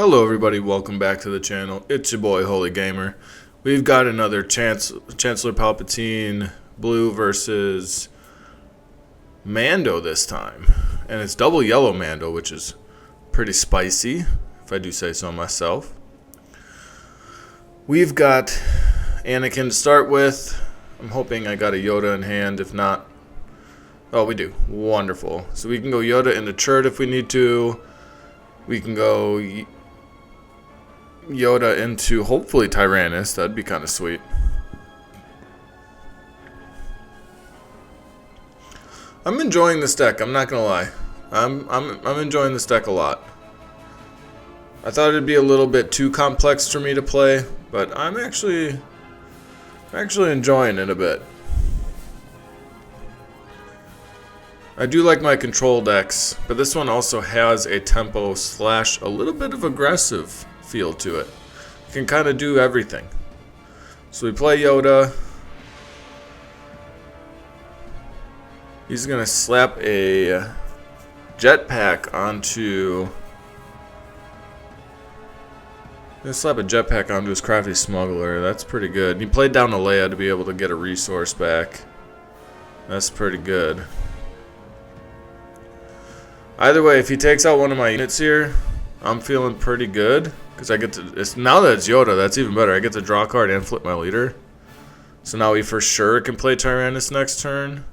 Hello everybody, welcome back to the channel. It's your boy HolyGamer. We've got another Chancellor Palpatine blue versus Mando this time. And it's double yellow Mando, which is pretty spicy, if I do say so myself. We've got Anakin to start with. I'm hoping I got a Yoda in hand, if not... Oh, we do. Wonderful. So we can go Yoda into Chirrut if we need to. We can go Yoda into hopefully Tyranus. That'd be kind of sweet. I'm enjoying this deck. I'm not gonna lie. I'm enjoying this deck a lot. I thought it'd be a little bit too complex for me to play, but I'm actually enjoying it a bit. I do like my control decks, but this one also has a tempo slash a little bit of aggressive feel to it. You can kind of do everything. So we play Yoda. He's gonna slap a jetpack onto his crafty smuggler. That's pretty good. He played down to Leia to be able to get a resource back. That's pretty good. Either way, if he takes out one of my units here, I'm feeling pretty good. Because I get to... now that it's Yoda, that's even better. I get to draw a card and flip my leader. So now we for sure can play Tyrannus next turn.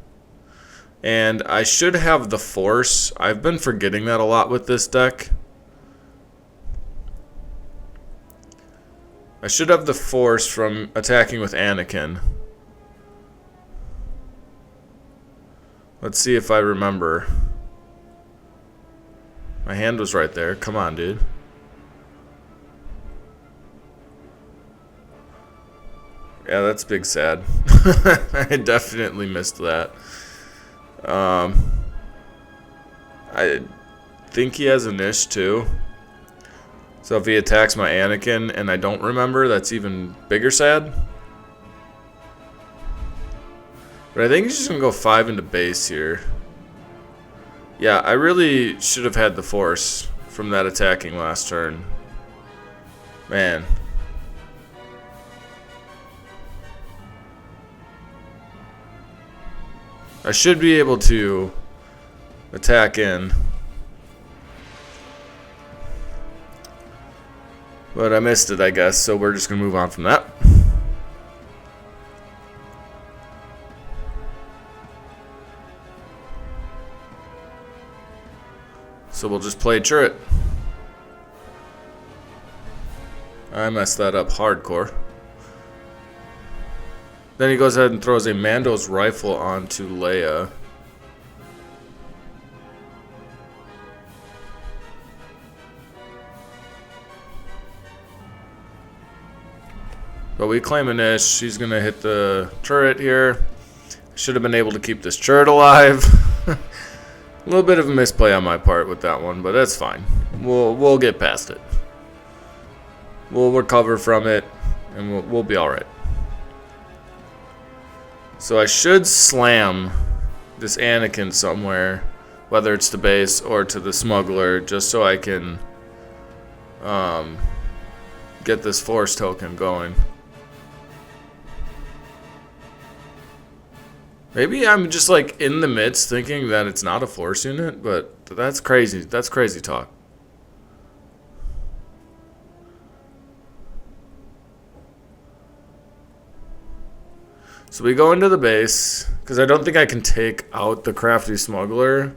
And I should have the Force. I've been forgetting that a lot with this deck. I should have the Force from attacking with Anakin. Let's see if I remember. My hand was right there. Come on, dude. Yeah, that's big sad. I definitely missed that. I think he has a niche too. So if he attacks my Anakin and I don't remember, that's even bigger sad. But I think he's just going to go 5 into base here. Yeah, I really should have had the Force from that attacking last turn. Man. I should be able to attack in. But I missed it, I guess, so we're just going to move on from that. So we'll just play Chirrut. I messed that up hardcore. Then he goes ahead and throws a Mando's rifle onto Leia. But we claim a niche. She's going to hit the turret here. Should have been able to keep this Chirrut alive. A little bit of a misplay on my part with that one, but that's fine. We'll get past it. We'll recover from it, and we'll be all right. So I should slam this Anakin somewhere, whether it's to base or to the smuggler, just so I can get this Force token going. Maybe I'm just like in the midst thinking that it's not a Force unit, but that's crazy. That's crazy talk. So we go into the base, because I don't think I can take out the crafty smuggler.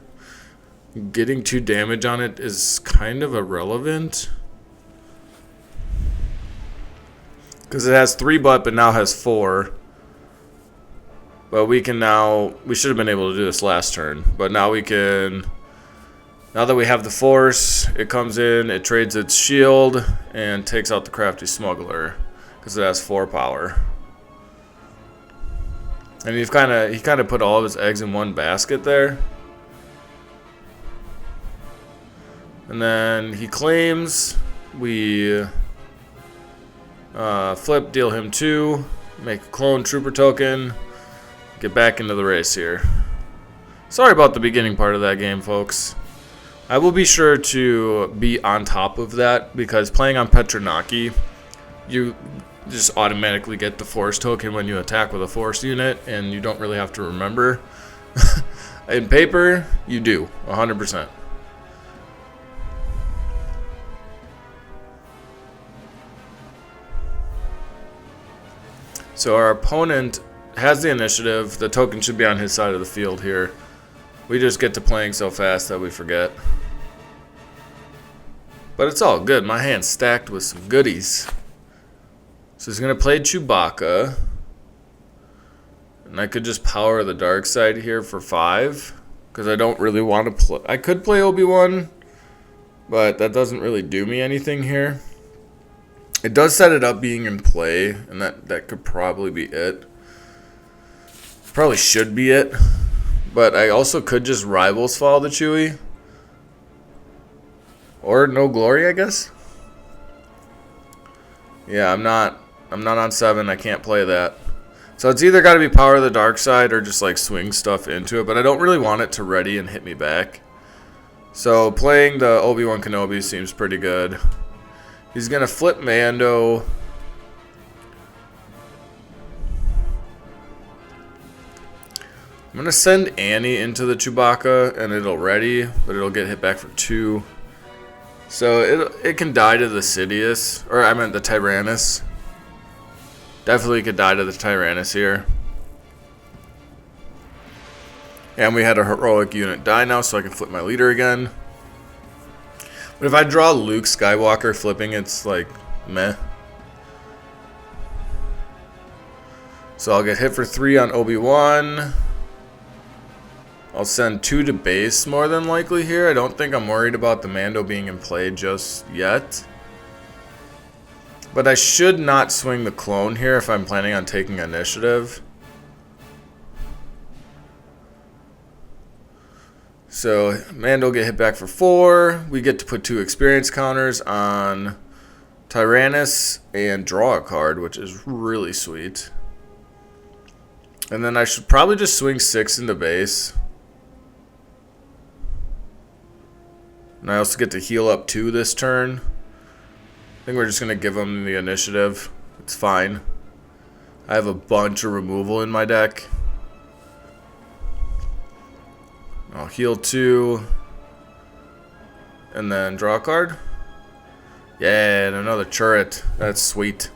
Getting 2 damage on it is kind of irrelevant. Because it has 3 but now has 4. But we can now, we should have been able to do this last turn, but now we can, now that we have the Force, it comes in, it trades its shield, and takes out the crafty smuggler, because it has 4 power. And he kind of put all of his eggs in one basket there. And then he claims, we flip, deal him 2, make a clone trooper token. Get back into the race here. Sorry about the beginning part of that game, folks. I will be sure to be on top of that, because playing on Petronaki, you just automatically get the Force token when you attack with a Force unit, and you don't really have to remember. In paper, you do, 100%. So our opponent has the initiative. The token should be on his side of the field here. We just get to playing so fast that we forget. But it's all good. My hand's stacked with some goodies. So he's going to play Chewbacca. And I could just power the dark side here for 5. Because I don't really want to play. I could play Obi-Wan. But that doesn't really do me anything here. It does set it up being in play. And that could probably be it. Probably should be it. But I also could just Rivals follow the Chewie. Or No Glory, I guess. Yeah, I'm not on 7. I can't play that. So it's either got to be Power of the Dark Side or just like swing stuff into it. But I don't really want it to ready and hit me back. So playing the Obi-Wan Kenobi seems pretty good. He's going to flip Mando. I'm going to send Annie into the Chewbacca and it'll ready, but it'll get hit back for 2. So it can die to the Sidious, or I meant the Tyranus. Definitely could die to the Tyranus here. And we had a heroic unit die now, so I can flip my leader again. But if I draw Luke Skywalker flipping, it's like meh. So I'll get hit for 3 on Obi-Wan. I'll send 2 to base more than likely here. I don't think I'm worried about the Mando being in play just yet. But I should not swing the clone here if I'm planning on taking initiative. So Mando will get hit back for 4. We get to put 2 experience counters on Tyrannus and draw a card, which is really sweet. And then I should probably just swing 6 into base. And I also get to heal up 2 this turn. I think we're just going to give him the initiative. It's fine. I have a bunch of removal in my deck. I'll heal 2. And then draw a card. Yeah, and another Chirrut. That's sweet.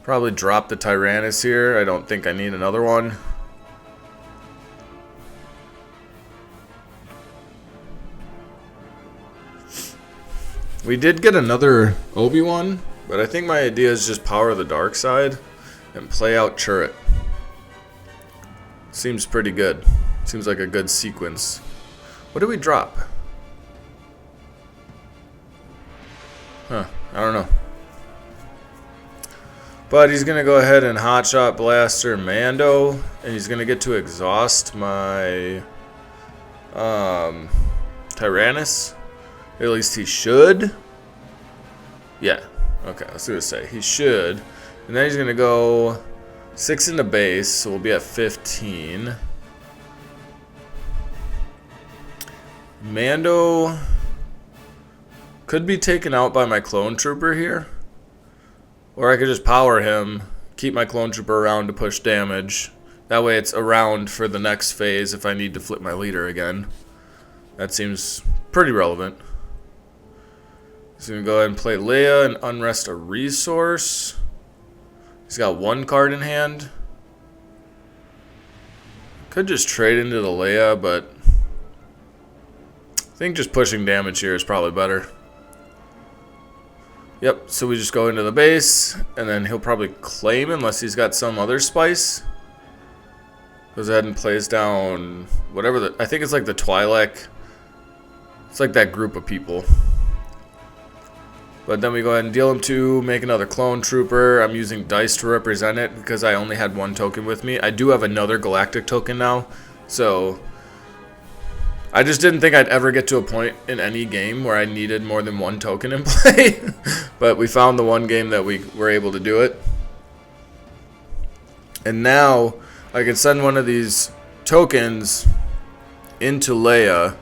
Probably drop the Tyrannus here. I don't think I need another one. We did get another Obi-Wan, but I think my idea is just power the dark side and play out Chirrut. Seems pretty good. Seems like a good sequence. What do we drop? Huh, I don't know. But he's going to go ahead and Hotshot Blaster Mando, and he's going to get to exhaust my Tyrannus. At least he should. Yeah. Okay, I was going to say. He should. And then he's going to go 6 into base, so we'll be at 15. Mando could be taken out by my clone trooper here. Or I could just power him, keep my clone trooper around to push damage. That way it's around for the next phase if I need to flip my leader again. That seems pretty relevant. He's going to go ahead and play Leia and unrest a resource. He's got 1 card in hand. Could just trade into the Leia, but I think just pushing damage here is probably better. Yep, so we just go into the base, and then he'll probably claim unless he's got some other spice. Goes ahead and plays down whatever I think it's like the Twi'lek. It's like that group of people. But then we go ahead and deal him 2, make another clone trooper. I'm using dice to represent it because I only had 1 token with me. I do have another galactic token now, so I just didn't think I'd ever get to a point in any game where I needed more than 1 token in play. But we found the one game that we were able to do it. And now I can send one of these tokens into Leia,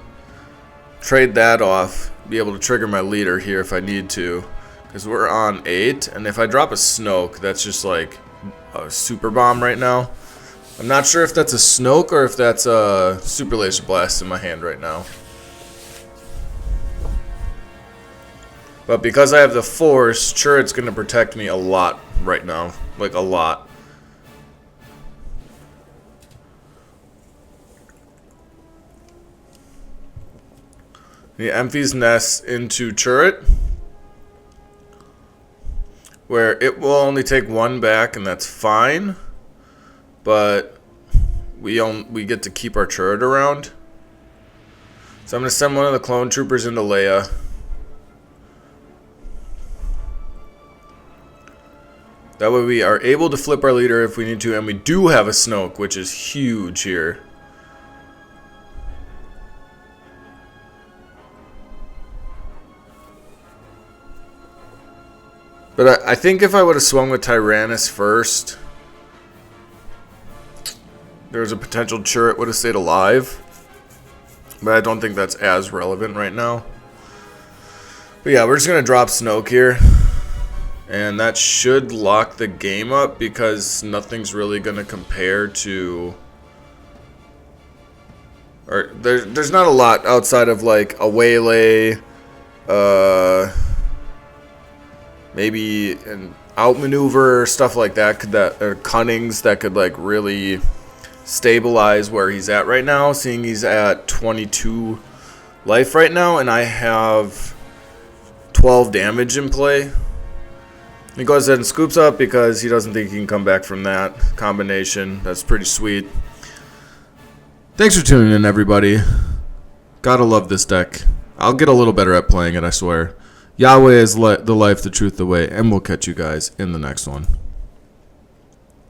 trade that off, be able to trigger my leader here if I need to, because we're on 8, and if I drop a Snoke, that's just like a super bomb right now. I'm not sure if that's a Snoke or if that's a Superlaser blast in my hand right now. But because I have the Force, Chirrut's going to protect me a lot right now, like a lot. He empties Nest into Chirrut, where it will only take 1 back, and that's fine. But we get to keep our Chirrut around. So I'm going to send one of the clone troopers into Leia. That way we are able to flip our leader if we need to, and we do have a Snoke, which is huge here. But I think if I would have swung with Tyranus first, there was a potential Chirrut would have stayed alive. But I don't think that's as relevant right now. But yeah, we're just going to drop Snoke here. And that should lock the game up because nothing's really going to compare to... Or there's not a lot outside of like a waylay, maybe an outmaneuver, stuff like that, or cunnings that could like really stabilize where he's at right now, seeing he's at 22 life right now and I have 12 damage in play. He goes ahead and scoops up because he doesn't think he can come back from that combination. That's pretty sweet. Thanks for tuning in, everybody. Gotta love this deck. I'll get a little better at playing it, I swear. Yahweh is the life, the truth, the way, and we'll catch you guys in the next one.